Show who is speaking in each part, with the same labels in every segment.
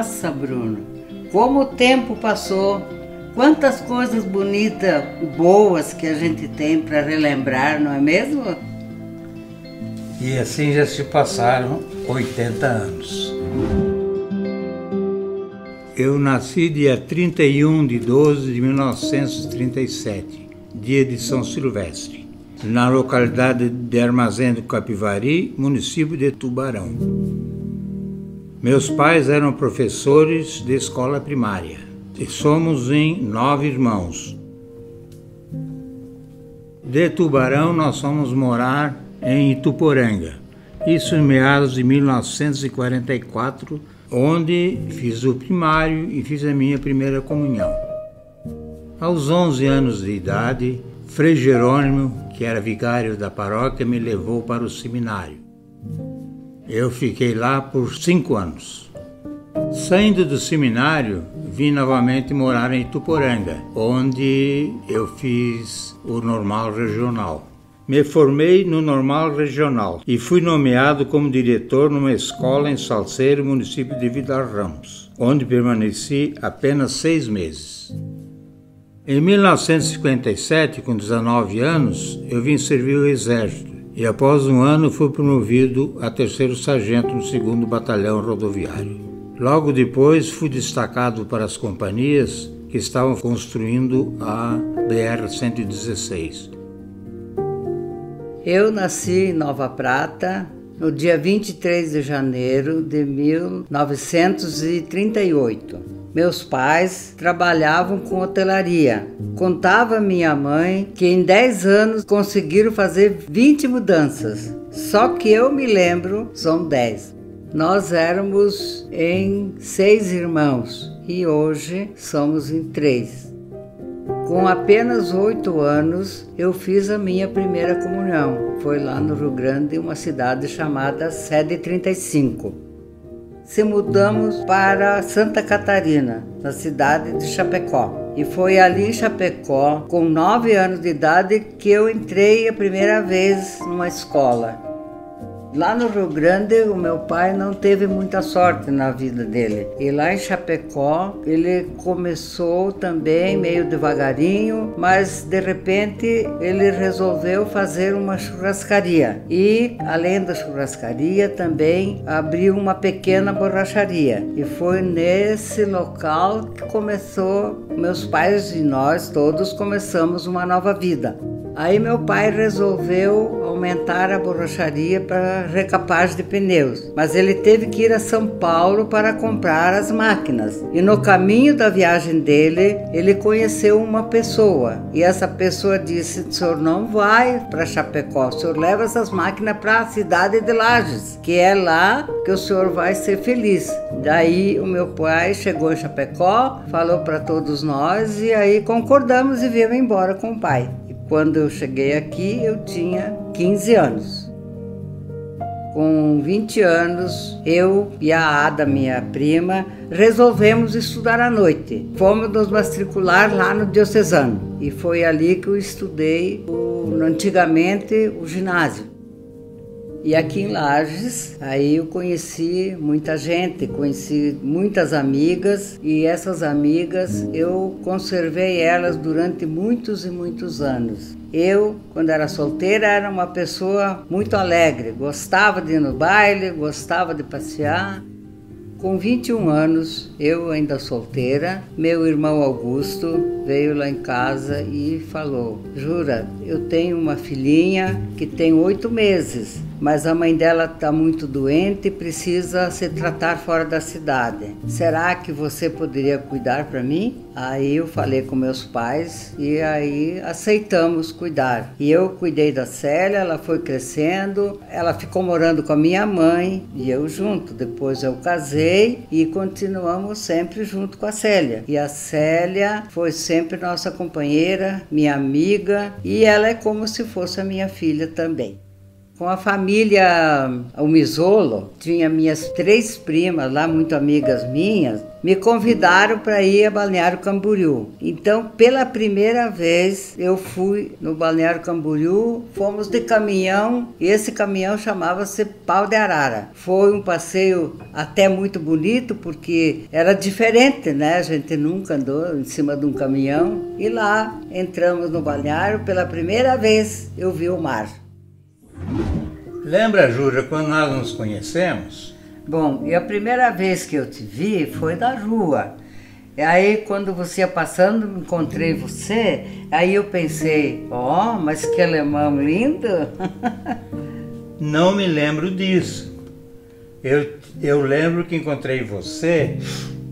Speaker 1: Nossa, Bruno, como o tempo passou, quantas coisas bonitas, boas que a gente tem para relembrar, não é mesmo?
Speaker 2: E assim já se passaram 80 anos. Eu nasci dia 31 de 12 de 1937, dia de São Silvestre, na localidade de Armazém do Capivari, município de Tubarão. Meus pais eram professores de escola primária e somos em 9 irmãos. De Tubarão nós fomos morar em Ituporanga, isso em meados de 1944, onde fiz o primário e fiz a minha primeira comunhão. Aos 11 anos de idade, Frei Jerônimo, que era vigário da paróquia, me levou para o seminário. Eu fiquei lá por 5 anos. Saindo do seminário, vim novamente morar em Ituporanga, onde eu fiz o normal regional. Me formei no normal regional e fui nomeado como diretor numa escola em Salceiro, município de Vidal Ramos, onde permaneci apenas 6 meses. Em 1957, com 19 anos, eu vim servir o Exército e após um ano fui promovido a 3º sargento no 2º Batalhão Rodoviário. Logo depois fui destacado para as companhias que estavam construindo a BR-116.
Speaker 1: Eu nasci em Nova Prata no dia 23 de janeiro de 1938. Meus pais trabalhavam com hotelaria. Contava minha mãe que em 10 anos conseguiram fazer 20 mudanças. Só que eu me lembro, são 10. Nós éramos em 6 irmãos e hoje somos em 3. Com apenas 8 anos, eu fiz a minha primeira comunhão. Foi lá no Rio Grande, uma cidade chamada Sede 35. Se mudamos para Santa Catarina, na cidade de Chapecó. E foi ali em Chapecó, com 9 anos de idade, que eu entrei a primeira vez numa escola. Lá no Rio Grande, o meu pai não teve muita sorte na vida dele. E lá em Chapecó, ele começou também meio devagarinho, mas de repente ele resolveu fazer uma churrascaria. E, além da churrascaria, também abriu uma pequena borracharia. E foi nesse local que começou, meus pais e nós todos começamos uma nova vida. Aí meu pai resolveu aumentar a borracharia para recapagem de pneus, mas ele teve que ir a São Paulo para comprar as máquinas. E no caminho da viagem dele, ele conheceu uma pessoa. E essa pessoa disse: o senhor não vai para Chapecó, o senhor leva essas máquinas para a cidade de Lages, que é lá que o senhor vai ser feliz. Daí o meu pai chegou em Chapecó, falou para todos nós e aí concordamos e viemos embora com o pai. Quando eu cheguei aqui, eu tinha 15 anos. Com 20 anos, eu e a Ada, minha prima, resolvemos estudar à noite. Fomos nos matricular lá no Diocesano. E foi ali que eu estudei, antigamente, o ginásio. E aqui em Lages, aí eu conheci muita gente, conheci muitas amigas e essas amigas eu conservei elas durante muitos e muitos anos. Eu, quando era solteira, era uma pessoa muito alegre, gostava de ir no baile, gostava de passear. Com 21 anos, eu ainda solteira, meu irmão Augusto veio lá em casa e falou: Jura, eu tenho uma filhinha que tem 8 meses, mas a mãe dela está muito doente e precisa se tratar fora da cidade. Será que você poderia cuidar para mim? Aí eu falei com meus pais e aí aceitamos cuidar. E eu cuidei da Célia, ela foi crescendo, ela ficou morando com a minha mãe e eu junto. Depois eu casei e continuamos sempre junto com a Célia. E a Célia foi sempre nossa companheira, minha amiga, e ela é como se fosse a minha filha também. Com a família Almisolo, tinha minhas 3 primas lá, muito amigas minhas, me convidaram para ir a Balneário Camboriú. Então, pela primeira vez, eu fui no Balneário Camboriú, fomos de caminhão, e esse caminhão chamava-se Pau de Arara. Foi um passeio até muito bonito, porque era diferente, né? A gente nunca andou em cima de um caminhão. E lá, entramos no balneário, pela primeira vez, eu vi o mar.
Speaker 2: Lembra, Júlia, quando nós nos conhecemos?
Speaker 1: Bom, e a primeira vez que eu te vi foi na rua. E aí, quando você ia passando, encontrei você, aí eu pensei, mas que alemão lindo!
Speaker 2: Não me lembro disso. Eu lembro que encontrei você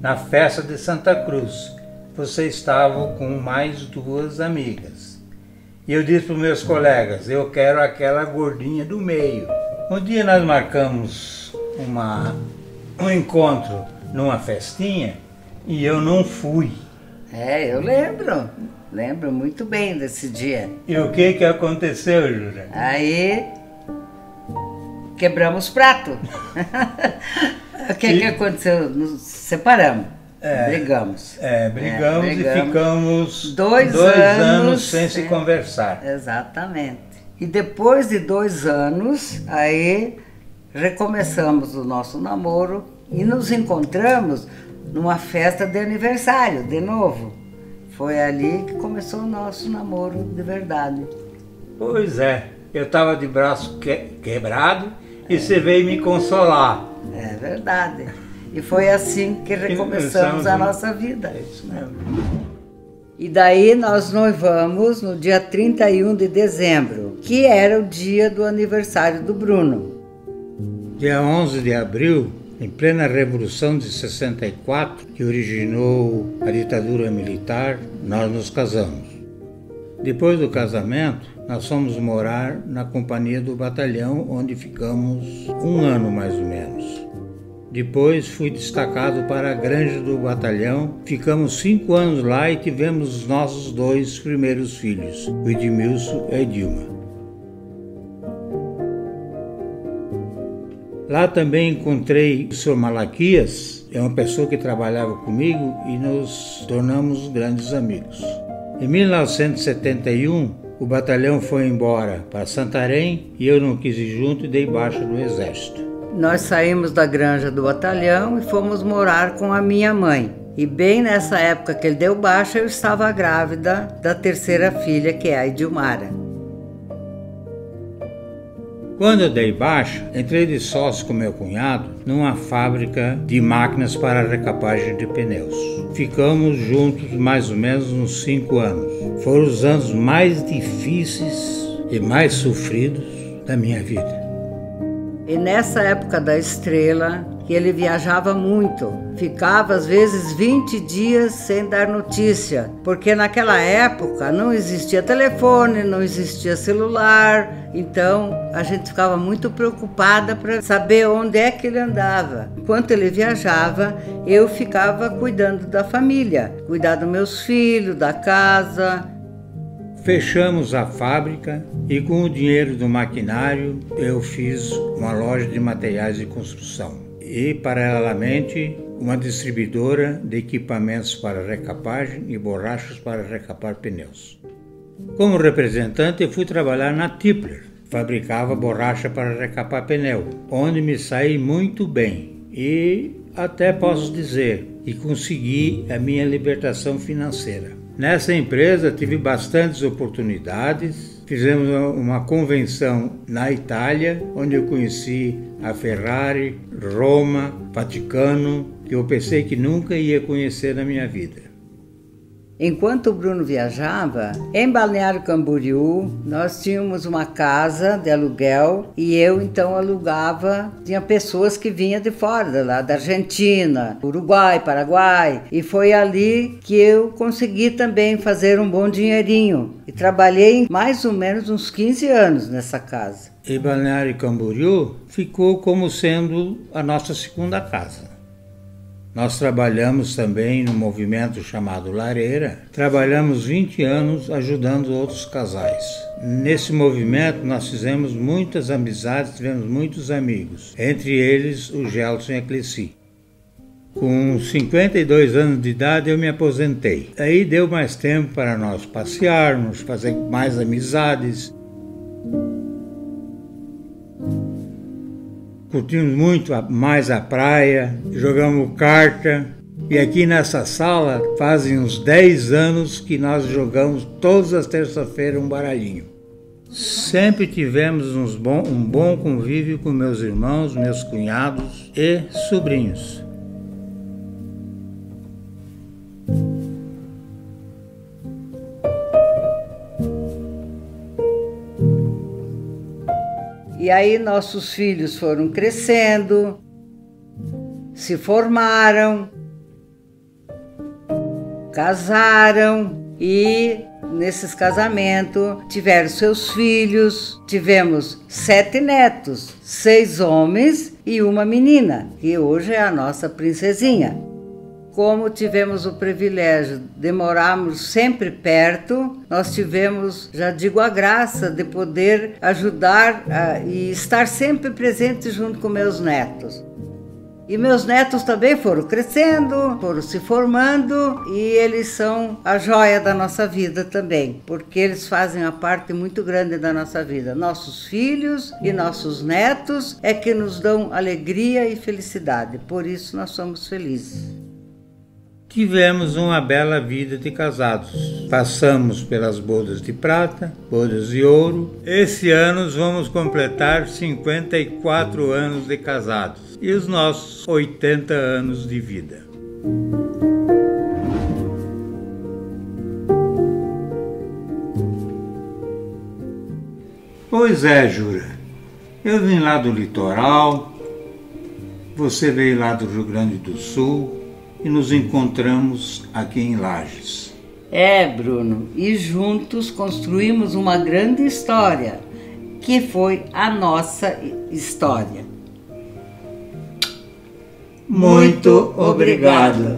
Speaker 2: na festa de Santa Cruz. Você estava com mais 2 amigas. E eu disse para os meus colegas, eu quero aquela gordinha do meio. Um dia nós marcamos um encontro numa festinha e eu não fui.
Speaker 1: Eu lembro muito bem desse dia.
Speaker 2: E o que aconteceu, Júlia?
Speaker 1: Aí quebramos prato. O que aconteceu? Nos separamos. Brigamos.
Speaker 2: Brigamos e ficamos 2 anos sem se conversar.
Speaker 1: Exatamente. E depois de 2 anos, aí recomeçamos o nosso namoro e nos encontramos numa festa de aniversário, de novo. Foi ali que começou o nosso namoro de verdade.
Speaker 2: Pois é, eu estava de braço quebrado e você veio me consolar.
Speaker 1: É verdade. E foi assim que recomeçamos a nossa vida.
Speaker 2: É isso mesmo.
Speaker 1: E daí nós noivamos no dia 31 de dezembro, que era o dia do aniversário do Bruno.
Speaker 2: Dia 11 de abril, em plena Revolução de 64, que originou a ditadura militar, nós nos casamos. Depois do casamento, nós fomos morar na companhia do batalhão, onde ficamos 1 ano mais ou menos. Depois fui destacado para a granja do batalhão, ficamos 5 anos lá e tivemos os nossos 2 primeiros filhos, o Edmilson e a Edilma. Lá também encontrei o Sr. Malaquias, é uma pessoa que trabalhava comigo e nos tornamos grandes amigos. Em 1971, o batalhão foi embora para Santarém e eu não quis ir junto e dei baixa do exército.
Speaker 1: Nós saímos da granja do batalhão e fomos morar com a minha mãe. E bem nessa época que ele deu baixa, eu estava grávida da 3ª filha, que é a Edilmara.
Speaker 2: Quando eu dei baixa, entrei de sócio com meu cunhado numa fábrica de máquinas para recapagem de pneus. Ficamos juntos mais ou menos uns 5 anos. Foram os anos mais difíceis e mais sofridos da minha vida.
Speaker 1: E nessa época da Estrela, que ele viajava muito, ficava às vezes 20 dias sem dar notícia, porque naquela época não existia telefone, não existia celular, então a gente ficava muito preocupada para saber onde é que ele andava. Enquanto ele viajava, eu ficava cuidando da família, cuidar dos meus filhos, da casa.
Speaker 2: Fechamos a fábrica e com o dinheiro do maquinário eu fiz uma loja de materiais de construção e, paralelamente, uma distribuidora de equipamentos para recapagem e borrachas para recapar pneus. Como representante, eu fui trabalhar na Tipler, fabricava borracha para recapar pneu, onde me saí muito bem e até posso dizer que consegui a minha libertação financeira. Nessa empresa tive bastantes oportunidades, fizemos uma convenção na Itália, onde eu conheci a Ferrari, Roma, Vaticano, que eu pensei que nunca ia conhecer na minha vida.
Speaker 1: Enquanto o Bruno viajava, em Balneário Camboriú, nós tínhamos uma casa de aluguel e eu então alugava, tinha pessoas que vinham de fora, lá da Argentina, Uruguai, Paraguai, e foi ali que eu consegui também fazer um bom dinheirinho. E trabalhei mais ou menos uns 15 anos nessa casa.
Speaker 2: E Balneário Camboriú ficou como sendo a nossa segunda casa. Nós trabalhamos também no movimento chamado Lareira. Trabalhamos 20 anos ajudando outros casais. Nesse movimento nós fizemos muitas amizades, tivemos muitos amigos, entre eles o Gelson e a Cleci. Com 52 anos de idade eu me aposentei. Aí deu mais tempo para nós passearmos, fazer mais amizades. Curtimos muito mais a praia, jogamos carta. E aqui nessa sala fazem uns 10 anos que nós jogamos todas as terças-feiras um baralhinho. Sempre tivemos um bom convívio com meus irmãos, meus cunhados e sobrinhos.
Speaker 1: E aí nossos filhos foram crescendo, se formaram, casaram e nesses casamentos tiveram seus filhos. Tivemos 7 netos, 6 homens e uma menina, que hoje é a nossa princesinha. Como tivemos o privilégio de morarmos sempre perto, nós tivemos, já digo, a graça de poder ajudar e estar sempre presente junto com meus netos. E meus netos também foram crescendo, foram se formando e eles são a joia da nossa vida também, porque eles fazem uma parte muito grande da nossa vida. Nossos filhos e nossos netos é que nos dão alegria e felicidade, por isso nós somos felizes.
Speaker 2: Tivemos uma bela vida de casados. Passamos pelas bodas de prata, bodas de ouro. Esse ano vamos completar 54 anos de casados e os nossos 80 anos de vida. Pois é, Jura. Eu vim lá do litoral, você veio lá do Rio Grande do Sul, e nos encontramos aqui em Lages.
Speaker 1: É, Bruno, e juntos construímos uma grande história, que foi a nossa história.
Speaker 2: Muito obrigado.